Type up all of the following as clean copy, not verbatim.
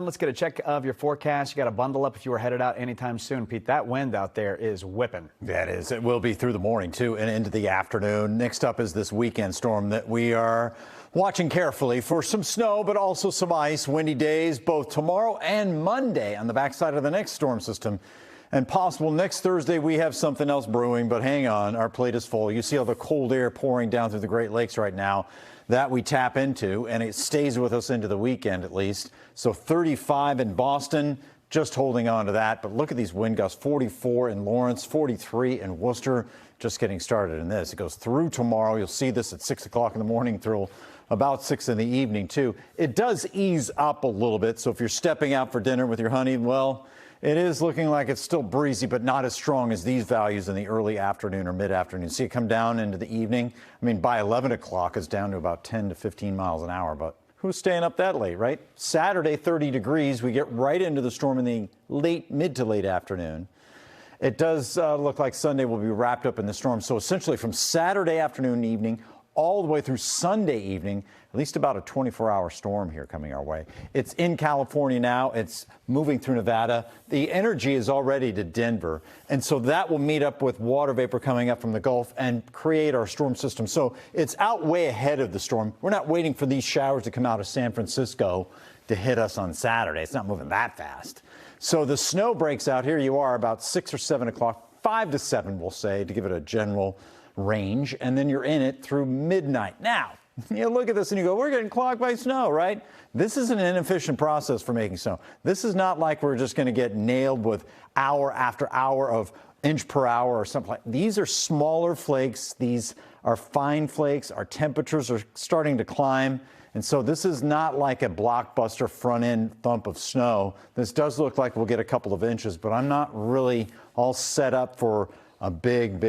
Let's get a check of your forecast. You got to bundle up if you were headed out anytime soon. Pete, that wind out there is whipping. That is. It will be through the morning, too, and into the afternoon. Next up is this weekend storm that we are watching carefully for some snow, but also some ice. Windy days both tomorrow and Monday on the backside of the next storm system. And possible next Thursday, we have something else brewing, but hang on, our plate is full. You see all the cold air pouring down through the Great Lakes right now that we tap into, and it stays with us into the weekend at least. So 35 in Boston, just holding on to that. But look at these wind gusts, 44 in Lawrence, 43 in Worcester, just getting started in this. It goes through tomorrow. You'll see this at 6 o'clock in the morning through about 6 in the evening, too. It does ease up a little bit, so if you're stepping out for dinner with your honey, well, it is looking like it's still breezy, but not as strong as these values in the early afternoon or mid-afternoon. See it come down into the evening. I mean, by 11 o'clock, it's down to about 10 to 15 miles an hour. But who's staying up that late, right? Saturday, 30 degrees. We get right into the storm in the mid to late afternoon. It does look like Sunday will be wrapped up in the storm. So essentially from Saturday afternoon and evening all the way through Sunday evening, at least about a 24-hour storm here coming our way. It's in California now. It's moving through Nevada. The energy is already to Denver. And so that will meet up with water vapor coming up from the Gulf and create our storm system. So it's out way ahead of the storm. We're not waiting for these showers to come out of San Francisco to hit us on Saturday. It's not moving that fast. So the snow breaks out. Here you are about 6 or 7 o'clock, 5 to 7, we'll say, to give it a general range. And then you're in it through midnight. Now, you look at this and you go, we're getting clogged by snow, right? This is an inefficient process for making snow. This is not like we're just going to get nailed with hour after hour of inch per hour or something like that. These are smaller flakes. These are fine flakes. Our temperatures are starting to climb. And so this is not like a blockbuster front end thump of snow. This does look like we'll get a couple of inches, but I'm not really all set up for a big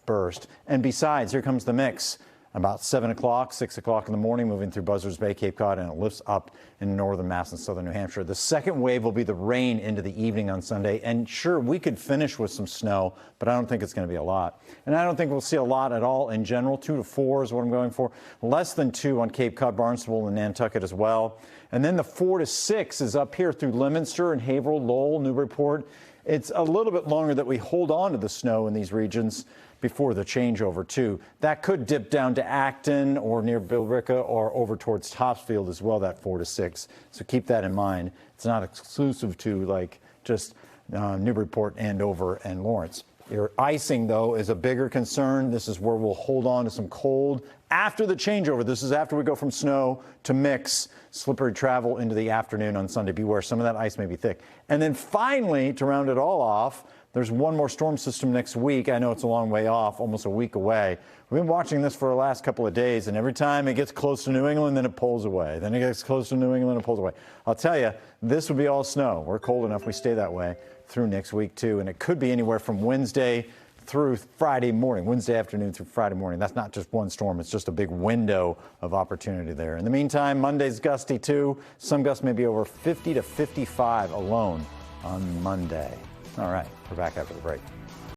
burst. And besides, here comes the mix. About 7 o'clock, 6 o'clock in the morning, moving through Buzzards Bay, Cape Cod, and it lifts up in northern Mass and southern New Hampshire. The second wave will be the rain into the evening on Sunday. And sure, we could finish with some snow, but I don't think it's going to be a lot. And I don't think we'll see a lot at all in general. 2 to 4 is what I'm going for. Less than 2 on Cape Cod, Barnstable, and Nantucket as well. And then the 4 to 6 is up here through Leominster and Haverhill, Lowell, Newburyport. It's a little bit longer that we hold on to the snow in these regions before the changeover, too. That could dip down to Acton or near Billerica or over towards Topsfield as well, that 4 to 6. So keep that in mind. It's not exclusive to like just Newburyport, Andover, and Lawrence. Your icing, though, is a bigger concern. This is where we'll hold on to some cold after the changeover. This is after we go from snow to mix, slippery travel into the afternoon on Sunday. Beware, some of that ice may be thick. And then finally, to round it all off, there's one more storm system next week. I know it's a long way off, almost a week away. We've been watching this for the last couple of days, and every time it gets close to New England, then it pulls away. Then it gets close to New England, it pulls away. I'll tell you, this would be all snow. We're cold enough. We stay that way through next week, too. And it could be anywhere from Wednesday through Friday morning, Wednesday afternoon through Friday morning. That's not just one storm. It's just a big window of opportunity there. In the meantime, Monday's gusty, too. Some gusts may be over 50 to 55 alone on Monday. All right, we're back after the break.